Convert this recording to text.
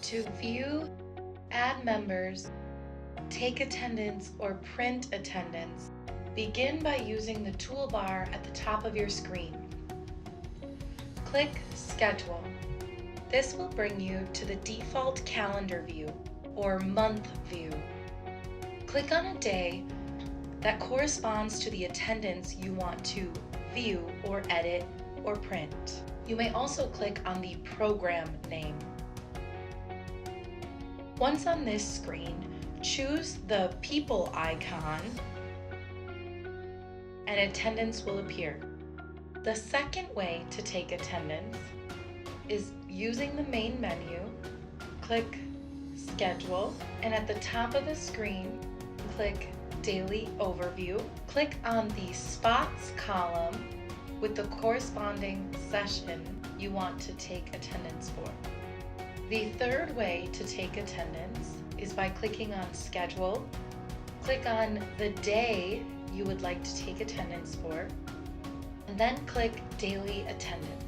To view, add members, take attendance, or print attendance, begin by using the toolbar at the top of your screen. Click Schedule. This will bring you to the default calendar view or month view. Click on a day that corresponds to the attendance you want to view or edit or print. You may also click on the program name. Once on this screen, choose the People icon and attendance will appear. The second way to take attendance is using the main menu. Click Schedule, and at the top of the screen, click Daily Overview. Click on the Spots column with the corresponding session you want to take attendance for. The third way to take attendance is by clicking on Schedule. Click on the day you would like to take attendance for, and then click Daily Attendance.